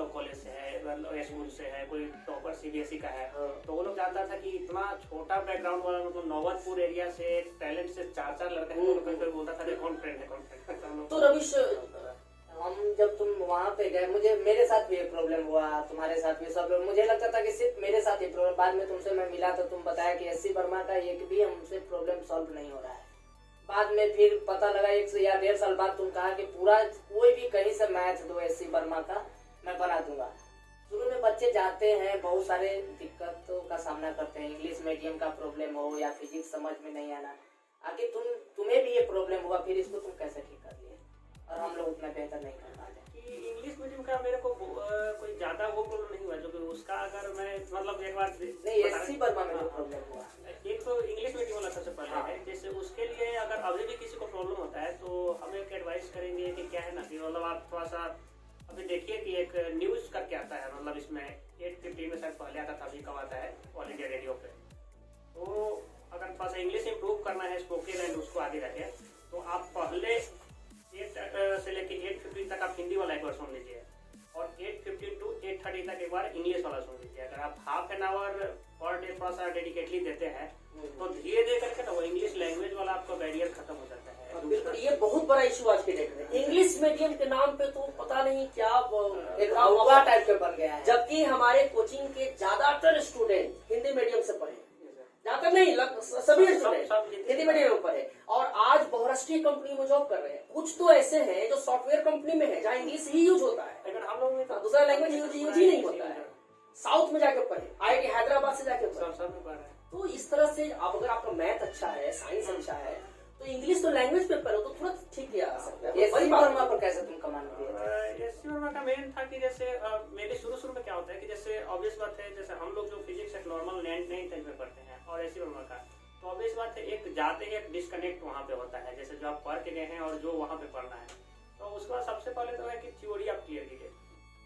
मतलब कॉलेज से है, मतलब स्कूल से है, कोई टॉपर सीबीएसई का है, तो वो लोग जानता था कि इतना छोटा बैकग्राउंड वाला मतलब नौबतपुर एरिया से टैलेंट से चार लड़के हैं, तो लोग कभी बोलता था कौन फ्रेंड है कौन फ्रेंड। तो रविश, हम जब तुम वहाँ पे गए, मेरे साथ भी एक प्रॉब्लम हुआ, तुम्हारे साथ भी सब लोग, मुझे लगता था कि सिर्फ मेरे साथ ही प्रॉब्लम। बाद में तुमसे मैं मिला तो तुम बताया कि एससी वर्मा का एक भी हमसे प्रॉब्लम सॉल्व नहीं हो रहा है। बाद में फिर पता लगा 1 या 1.5 साल बाद तुम कहा कि पूरा कोई भी कहीं से मैथ दो एससी वर्मा का, मैं बना दूंगा। शुरू में बच्चे जाते हैं, बहुत सारे दिक्कतों का सामना करते हैं, इंग्लिश मीडियम का प्रॉब्लम हो या फिजिक्स समझ में नहीं आना। आखिर तुम्हें भी ये प्रॉब्लम हुआ, फिर इसको तुम कैसे ठीक कर लिए और हम लोग उतना बेहतर नहीं कर पाते? इंग्लिश मीडियम का मेरे को कोई ज्यादा वो प्रॉब्लम नहीं हुआ, जो कि उसका अगर मैं मतलब एक बार नहीं, एससी वर्मा में जो प्रॉब्लम हुआ, एक तो इंग्लिश मीडियम वाला सबसे पहले है। जैसे उसके लिए अगर अभी भी किसी को प्रॉब्लम होता है तो हम एक एडवाइस करेंगे कि क्या है ना कि मतलब आप थोड़ा सा अभी देखिए कि एक न्यूज करके आता है, मतलब इसमें 8:15 में शायद पहले आता था, अभी कब आता है ऑल इंडिया रेडियो पे। तो अगर थोड़ा सा इंग्लिश इंप्रूव करना है, स्पोकन एंड उसको आगे रखें, तो आप पहले 8 से लेके 8:15 तक आप हिंदी वाला एक बार सुन लीजिए और 8:15 to 8:30 तक एक बार इंग्लिश वाला सुन लीजिए। अगर आप half an hour per day थोड़ा सा डेडिकेटली देते हैं तो धीरे धीरे करके ना वो इंग्लिश लैंग्वेज वाला आपका बैरियर खत्म हो जाता है। बिल्कुल, ये बहुत बड़ा इशू आज के डेट में। इंग्लिश मीडियम के नाम पे तो पता नहीं क्या एक अफवाह टाइप के बन गया है, जबकि हमारे कोचिंग के ज्यादातर स्टूडेंट हिंदी मीडियम से पढ़े, ज्यादातर नहीं सभी स्टूडेंट हिंदी मीडियम में पढ़े और आज बहुराष्ट्रीय कंपनी में जॉब कर रहे हैं। कुछ तो ऐसे हैं जो सॉफ्टवेयर कंपनी में है जहाँ इंग्लिश ही यूज होता है, अगर हम लोग में तो दूसरा लैंग्वेज यूज ही नहीं होता है। साउथ में जाके पढ़े, IIT हैदराबाद से जाके पढ़े। तो इस तरह से आप अगर आपका मैथ अच्छा है, साइंस अच्छा है, तो इंग्लिश तो लैंग्वेज पेपर हो तो तुरंत ठीक किया जा सकता है। एससी वर्मा पर कैसे तुम कमांड किए? एससी वर्मा का मेन था कि जैसे मेरे शुरू में क्या होता है कि जैसे ऑब्वियस बात है, जैसे हम लोग जो फिजिक्स एक नॉर्मल 9th में पढ़ते हैं और एससी वर्मा का, तो ऑब्वियस बात है एक जाते ही एक डिस्कनेक्ट वहाँ पे होता है, जैसे जो आप पढ़ के गए हैं और जो वहाँ पे पढ़ना है। तो उसके बाद सबसे पहले तो है कि थ्योरी आप क्लियर कीजिए।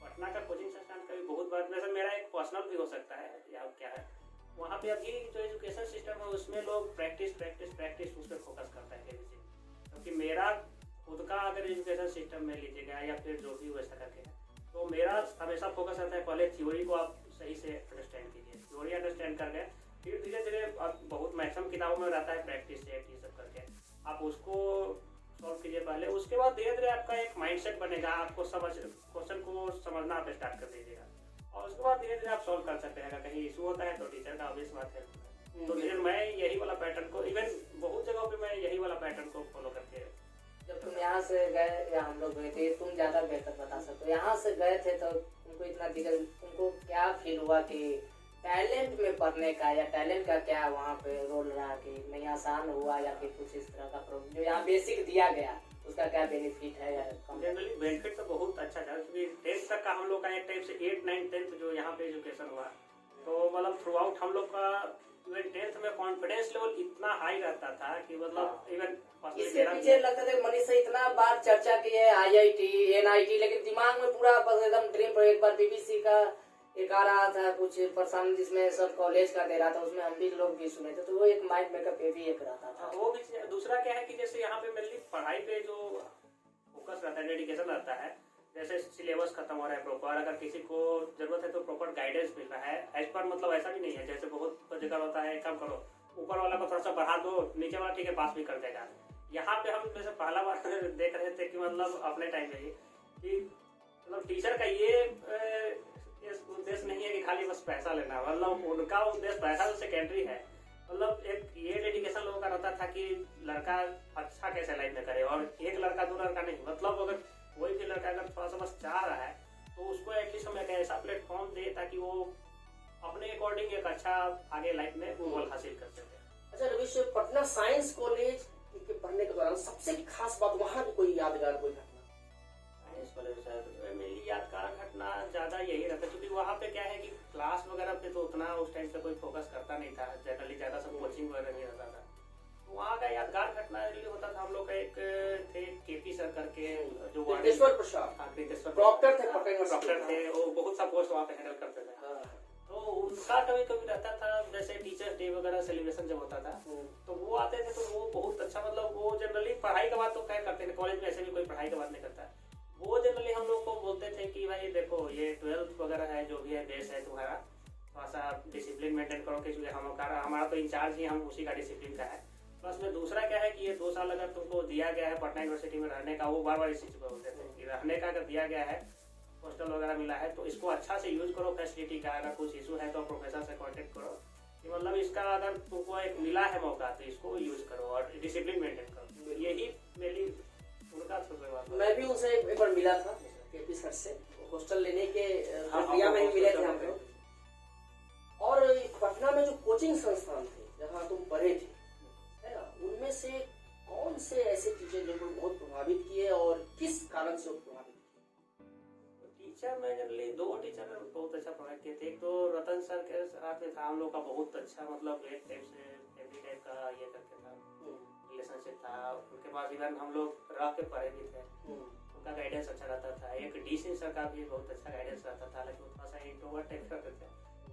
पटना का कोचिंग संस्थान का भी बहुत बार, जैसे मेरा एक पर्सनल भी हो सकता है या क्या है, वहाँ पे अभी जो एजुकेशन सिस्टम है उसमें लोग प्रैक्टिस उस पर फोकस करता है, क्योंकि मेरा खुद का अगर एजुकेशन सिस्टम में लीजिएगा या फिर जो भी वैसा करके है, तो मेरा हमेशा फोकस रहता है पहले थ्योरी को आप सही से अंडरस्टैंड कीजिए। थ्योरी अंडरस्टैंड कर गए, फिर धीरे धीरे अब बहुत मैक्सिमम किताबों में रहता है प्रैक्टिस सेट ये सब करके आप उसको सॉल्व कीजिए पहले। उसके बाद धीरे धीरे आपका एक माइंडसेट बनेगा, आपको क्वेश्चन को समझना आप स्टार्ट कर दीजिएगा और उसके बाद धीरे धीरे आप सॉल्व कर सकते हैं। अगर कहीं इशू होता है तो टीचर का ऑब्वियस बात है, तो धीरे मैं यही वाला पैटर्न को, इवन बहुत जगहों पे मैं यही वाला पैटर्न को फॉलो करके। जब तुम यहाँ से गए या हम लोग गए थे, तुम ज्यादा बेहतर बता सकते हो, यहाँ से गए थे तो तुमको इतना दिक्कत, तुमको क्या फील हुआ कि टैलेंट में पढ़ने का या टैलेंट का क्या वहाँ पे रोल रहा कि नहीं आसान हुआ या फिर कुछ इस तरह का प्रॉब्लम जो यहाँ बेसिक दिया गया उसका क्या बेनिफिट है? या जनरली बेनिफिट तो बहुत अच्छा था, क्योंकि 10th तक का हम लोग का एक टाइप से 8, 9, 10th जो यहाँ पे एजुकेशन हुआ, तो मतलब थ्रू आउट हम लोग का इवन 10th में कॉन्फिडेंस लेवल इतना हाई रहता था कि मतलब इवन इसके पीछे लगता था मनीष से इतना बार चर्चा की है IIT NIT, लेकिन दिमाग में पूरा बस एकदम ड्रीम। एक बार BBC का एक आ रहा था कुछ पर्सन जिसमें सब कॉलेज का दे रहा था, उसमें हम भी लोग भी सुने थे, तो वो एक माइंड मेकअप पे भी एक रहता था। वो भी दूसरा क्या है कि जैसे यहाँ पे मेनली पढ़ाई पे जो फोकस रहता है, डेडिकेशन रहता है, जैसे सिलेबस खत्म हो रहा है प्रॉपर, अगर किसी को जरूरत है तो प्रॉपर गाइडेंस मिल रहा है एज पर, मतलब ऐसा भी नहीं है जैसे बहुत जगह होता है काम करो ऊपर वाला को थोड़ा सा बढ़ा दो, नीचे वाला ठीक है पास भी कर देगा। यहाँ पे हम जैसे पहला बार देख रहे थे कि मतलब अपने टाइम में कि मतलब टीचर का ये उद्देश्य नहीं है कि खाली बस पैसा लेना, मतलब उनका उद्देश्य पैसा तो सेकेंडरी है, मतलब एक ये डेडिकेशन लोगों का रहता था कि लड़का अच्छा कैसे लाइफ में करे, और एक लड़का दो लड़का नहीं, मतलब अगर कोई भी लड़का अगर थोड़ा सा बस चाह रहा है तो उसको एटलीस्ट हम एक ऐसा प्लेटफॉर्म दे ताकि वो अपने अकॉर्डिंग एक अच्छा आगे लाइफ में गोल हासिल कर सके। अच्छा रविश, पटना साइंस कॉलेज के पढ़ने के दौरान सबसे खास बात वहाँ की कोई यादगार कोई घटना? साइंस कॉलेज सर मेरी यादगार घटना ज़्यादा यही रहता, क्योंकि वहाँ पे क्या है कि क्लास वगैरह पे तो उतना उस टाइम पे कोई फोकस करता नहीं था, जनरली ज़्यादा सब कोचिंग वगैरह नहीं रहता था। तो वहाँ का यादगार घटना ये होता था, हम लोग का एक थे KP सर करके जो कृतेश्वर प्रसाद, डॉक्टर थे, वो बहुत सा पोस्ट वहाँ पे हैंडल करते थे। तो उनका कभी कभी रहता था, जैसे टीचर्स डे वगैरह सेलिब्रेशन जब होता था तो वो आते थे, तो वो बहुत अच्छा, मतलब वो जनरली पढ़ाई का बात तो खैर करते थे, कॉलेज में ऐसे भी कोई पढ़ाई का बात नहीं करता, वो जनरली हम लोग को बोलते थे जैसे कि भाई देखो ये 12th वगैरह है जो भी है बेस है तुम्हारा, थोड़ा सा डिसिप्लिन मेंटेन करो कि चूँकि हमारा तो इंचार्ज ही हम उसी का डिसिप्लिन का है। प्लस में दूसरा क्या है कि ये 2 साल अगर तुमको दिया गया है पटना यूनिवर्सिटी में रहने का, वो बार बार इसी चीज़ पर बोलते थे कि रहने का अगर दिया गया है, हॉस्टल वगैरह मिला है, तो इसको अच्छा से यूज़ करो फैसिलिटी का। अगर कुछ इशू है तो प्रोफेसर से कॉन्टेक्ट करो कि मतलब इसका अगर तुमको एक मिला है मौका तो इसको यूज़ करो और डिसिप्लिन मेंटेन करो। यही मेरी उनका बात। मैं भी उनसे एक बार मिला था केपी सर से, हॉस्टल लेने के प्रक्रिया में ही मिले थे हम लोग। और पटना में जो कोचिंग संस्थान थे जहाँ तुम पढ़े थे, है ना, उनमें से कौन से ऐसे टीचर जो बहुत प्रभावित किए और किस कारण से वो प्रभावित किए? टीचर में जनरली 2 टीचर बहुत अच्छा प्रभावित किए थे। एक तो रतन सर के साथ में था हम लोग का बहुत अच्छा, मतलब एक टाइप से फैमिली टाइप का ये करके था, रिलेशनशिप था। उनके पास इवन हम लोग रह के पढ़े भी थे, उनका गाइडेंस अच्छा रहता था। एक डी सिंह सर का भी बहुत अच्छा गाइडेंस रहता था, लेकिन थोड़ा सा इंट्रोवर्ट टाइप करते थे,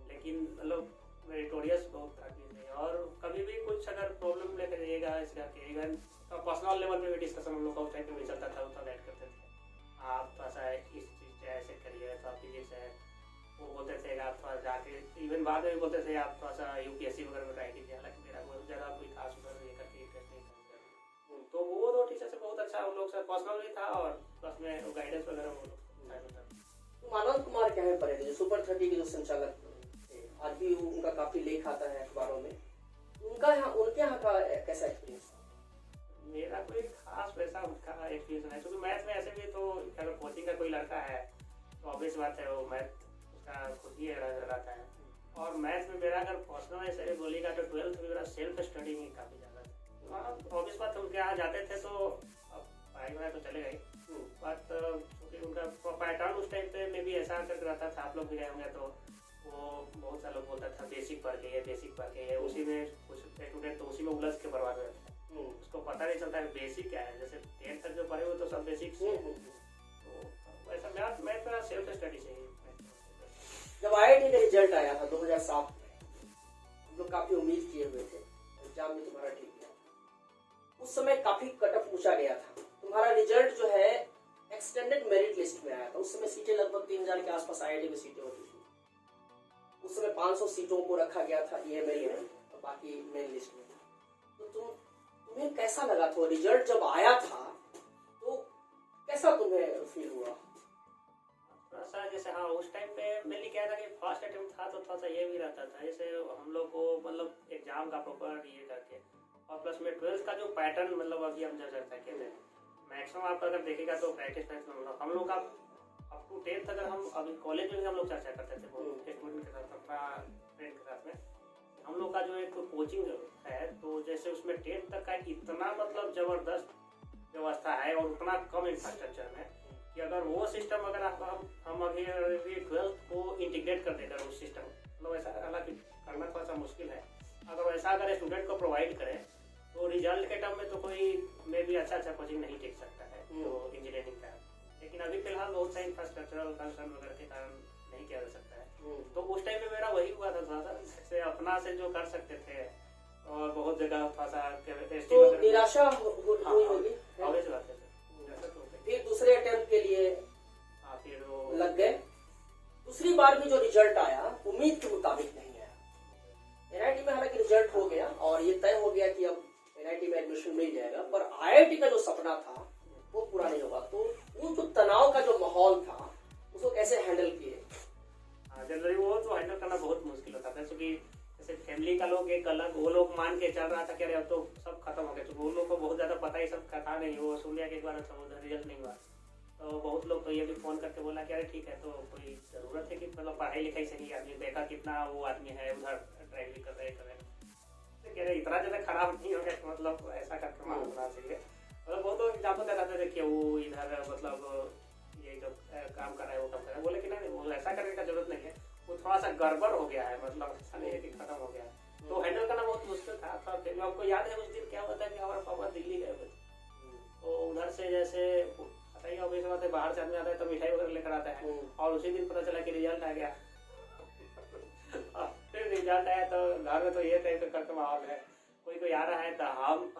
लेकिन मतलब मेरिटोरियस बहुत आदमी थे। और कभी भी कुछ अगर प्रॉब्लम लेकर जाइएगा इस करके, इवन पर्सनल लेवल पे भी डिस्कशन हम लोग का उस टाइप में चलता था, उतना गाइड करते थे। आप थोड़ा सा इस चीज़ ऐसे करिए, तो फिजिक्स है वो बोलते थे आप थोड़ा जाके, इवन बाद में भी बोलते थे आप थोड़ा सा यूपीएससी वगैरह में ट्राई कीजिए। हालांकि मेरा बहुत ज़्यादा कोई खास उधर ये करके इंटरेस्ट नहीं था। तो वो 2 टीचर से बहुत अच्छा उन लोग से पर्सनल भी था और प्लस में गाइडेंस वगैरह वो लोग। आनंद कुमार क्या है पढ़े थे, जो सुपर 30 के जो संचालक थे, आज भी उनका काफी लेख आता है अखबारों में। उनके यहाँ का कैसा एक्सपीरियंस? मेरा कोई खास वैसा उनका एक्सपीरियंस नहीं, क्योंकि मैथ में ऐसे भी तो अगर कोचिंग का कोई लड़का है तो ऑब्वियस बात है वो मैथ उसका खुद ही रहता है। और मैथ में मेरा अगर पर्सनल ऐसे बोलिएगा तो 12th में मेरा सेल्फ स्टडी में काफ़ी ज़्यादा था। ऑब्वियस बात है उनके यहाँ जाते थे तो अब पढ़ाई वढ़ाई तो चलेगा ही, बट क्योंकि उनका पैटर्न उस टाइम पे में भी ऐसा करके रहता था, आप लोग भी गए होंगे तो वो बहुत सारा लोग बोलता था बेसिक पढ़ के ये उसी में कुछ स्टूडेंट तो उसी में उलझ के बर्बाद हो जाता है। उसको पता नहीं चलता है बेसिक क्या है। जैसे 10th तक जो पढ़े हुए तो सब बेसिक से, तो वैसा मैथ मेरा सेल्फ स्टडी से ही। जब IIT का रिजल्ट आया था 2007 में, हम लोग काफी उम्मीद किए हुए थे, एग्जाम में तुम्हारा ठीक गया। उस समय काफी कटअप पूछा गया था। तुम्हारा रिजल्ट जो है एक्सटेंडेड मेरिट लिस्ट में आया था। उस समय सीटें लगभग 3000 के आसपास IIT में सीटें होती थी। उस समय 500 सीटों को रखा गया था EML में और बाकी मेन लिस्ट में। तो तुम्हें कैसा लगा था रिजल्ट जब आया था, तो कैसा तुम्हें फील हुआ? थोड़ा सा जैसे हाँ उस टाइम पे मेनली क्या था कि फर्स्ट अटेम्प्ट था तो थोड़ा सा ये भी रहता था, जैसे हम लोग को मतलब एग्जाम का प्रॉपर ये करके, और प्लस में 12th का जो पैटर्न मतलब अभी हम जब चर्चा किए थे, मैक्सिमम आप अगर देखेगा तो प्रैक्टिस हम लोग का अप टू 10th अगर हम अभी कॉलेज में भी हम लोग चर्चा करते थे स्टूडेंट के साथ, अपना फ्रेंड के साथ में, हम लोग का जो एक कोचिंग है तो जैसे उसमें 10th तक का इतना मतलब जबरदस्त व्यवस्था है और उतना कम इंफ्रास्ट्रक्चर में कि अगर वो सिस्टम अगर हम अभी 12th को इंटीग्रेट कर देकर उस सिस्टम, मतलब ऐसा हालांकि करना थोड़ा सा मुश्किल है, अगर वैसा अगर स्टूडेंट को प्रोवाइड करें तो रिजल्ट के टर्म में तो कोई में भी अच्छा कोचिंग नहीं टिक सकता है तो इंजीनियरिंग का। लेकिन अभी फिलहाल बहुत सारे इंफ्रास्ट्रक्चरल कंसर्न वगैरह के कारण नहीं किया जा सकता है। तो उस टाइम में मेरा वही हुआ था थोड़ा सा, जैसे अपना से जो कर सकते थे और बहुत जगह थोड़ा सा तो निराशा हुई होगी। फिर दूसरे अटेम्प्ट के लिए फिर वो लग गए। दूसरी बार भी जो रिजल्ट आया उम्मीद के मुताबिक नहीं आया। NIT में हालांकि रिजल्ट हो गया और ये तय हो गया कि अब NIT में एडमिशन मिल जाएगा, पर IIT का जो सपना था वो पूरा नहीं हुआ। तो वो जो तनाव का जो माहौल था उसको कैसे हैंडल किए? जनरली वो तो हैंडल करना बहुत मुश्किल होता था, क्योंकि जैसे फैमिली का लोग एक अलग, वो लोग मान के चल रहा था कि अरे अब तो सब खत्म हो गया, तो वो लोग को बहुत ज्यादा पता ही सब था नहीं। वो सुन लिया कि एक बार अच्छा उधर रिजल्ट नहीं हुआ, तो बहुत लोग तो ये भी फोन करके बोला कि अरे ठीक है तो कोई जरूरत है कि मतलब पढ़ाई लिखाई से ही आदमी देखा कितना वो आदमी है उधर ड्राइव भी कर रहे तो कह रहे इतना ज्यादा खराब नहीं हो गया, मतलब ऐसा करके मान होना चाहिए। मतलब बहुत लोग एग्जाम्पल देखाते थे कि वो इधर मतलब ये जो काम कर रहा है वो काम कर रहा है, बोले कि नहीं वो ऐसा करने का जरूरत नहीं है, वो थोड़ा सा गड़बड़ हो गया है, मतलब ऐसा नहीं है कि खत्म हो गया है। तो हैंडल करना बहुत मुश्किल था। आपको याद है उस दिन क्या होता है कि हमारे पापा दिल्ली गए थे, तो उधर से जैसे सही ऑब्वियस बात है बाहर से आदमी आता है तो मिठाई वगैरह लेकर आता है, और उसी दिन पता चला कि रिजल्ट आ गया। फिर रिजल्ट आया तो घर में तो ये टाइप का माहौल है, कोई आ रहा है तो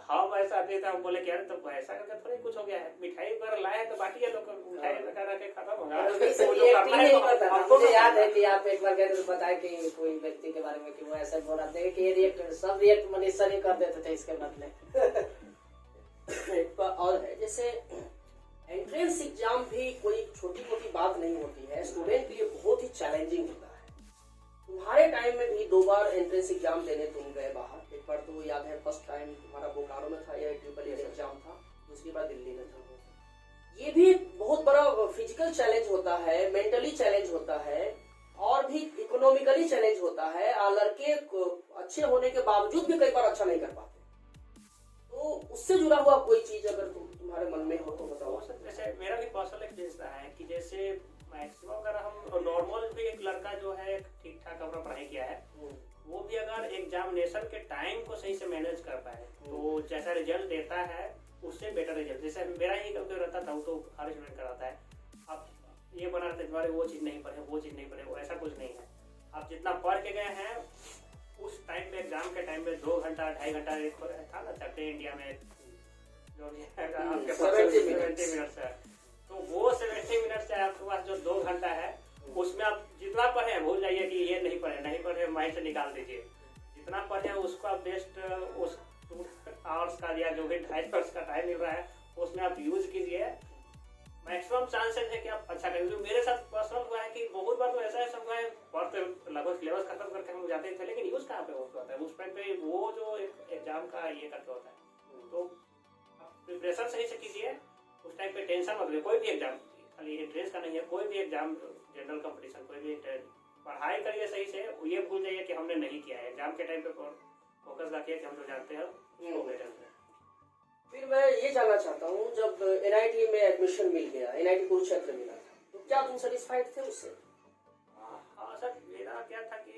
हम ऐसा आते हम बोले कि यार तो ऐसा करके थोड़ी कुछ हो गया है, मिठाई वगैरह लाए तो बाकी लोग मिठाई लगा के खत्म हो गया। कभी से वो जो रिएक्ट ही करना है नहीं तो करता था। हमको मुझे तो याद है कि आप एक बार कहते थे, बताया कि कोई व्यक्ति के बारे में कि वो ऐसा बोल रहा था कि ये रिएक्ट सब रिएक्ट मनीष सर ही कर देते थे इसके बदले। एक बात और है, जैसे एंट्रेंस एग्जाम भी कोई छोटी मोटी बात नहीं होती है, स्टूडेंट के लिए बहुत ही चैलेंजिंग होता है। तुम्हारे टाइम में भी 2 बार एंट्रेंस एग्जाम देने तुम गए बाहर। एक बार तो याद है फर्स्ट टाइम तुम्हारा बोकारो में था या ट्रिपल एग्जाम था, दूसरी बार दिल्ली में था। ये भी बहुत बड़ा फिजिकल चैलेंज होता है, मेंटली चैलेंज होता है और भी इकोनॉमिकली चैलेंज होता है। लड़के अच्छे होने के बावजूद भी कई बार अच्छा नहीं कर पाते। तो उससे जुड़ा हुआ कोई चीज अगर तुम्हारे मन में हो तो बताओ। जैसे मेरा भी पर्सनल एक्सपीरियंस रहा है कि जैसे मैक्सिमम अगर हम नॉर्मल भी एक लड़का जो है ठीक ठाक अपना पढ़ाई किया है, वो भी अगर एग्जामिनेशन के टाइम को सही से मैनेज कर पाए तो जैसा रिजल्ट देता है उससे बेटर रिजल्ट। जैसे मेरा ही कभी रहता था, वो तो हर स्टूडेंट कराता है, अब ये बना रहते तुम्हारे वो चीज़ नहीं पढ़े, वो चीज़ नहीं पढ़े, वो ऐसा कुछ नहीं है। आप जितना पढ़ के गए हैं उस टाइम पे, एग्जाम के टाइम पे 2 घंटा 2.5 घंटा एक था ना चलते इंडिया में जो भी आपके 70 मिनट्स है, तो वो 70 मिनट से आपके पास जो 2 घंटा है उसमें आप जितना पढ़े भूल जाइए कि ये नहीं पढ़े माइंड से निकाल दीजिए। जितना पढ़े उसको आप बेस्ट उस 2 आवर्स का या जो भी 2.5 आवर्स का टाइम मिल रहा है उसमें आप यूज कीजिए। मैक्सिमम चांसेस है कि आप अच्छा करेंगे। जो मेरे साथ पर्सनल हुआ है कि बहुत बार तो ऐसा है सब है पढ़ते लगभग सिलेबस खत्म करके हम जाते थे, लेकिन यूज कहाँ पे होता है उस टाइम पे, वो जो एग्जाम का ये करते होता है। तो प्रिपरेशन सही से कीजिए, उस टाइम पे टेंशन मत लीजिए। कोई भी एग्जाम, खाली एंट्रेंस का नहीं है, कोई भी एग्जाम, जनरल कंपटीशन, कोई भी पढ़ाई करिए सही से। ये भूल जाइए कि हमने नहीं किया है। एग्जाम के टाइम पे फोकस रखिए कि हम जो जानते हैं वो बेटर है। फिर मैं ये जानना चाहता हूँ, जब NIT में एडमिशन मिल गया, NIT कुरुक्षेत्र मिला था, तो क्या तुम सेटिस्फाइड थे उससे? हाँ सर, मेरा क्या था कि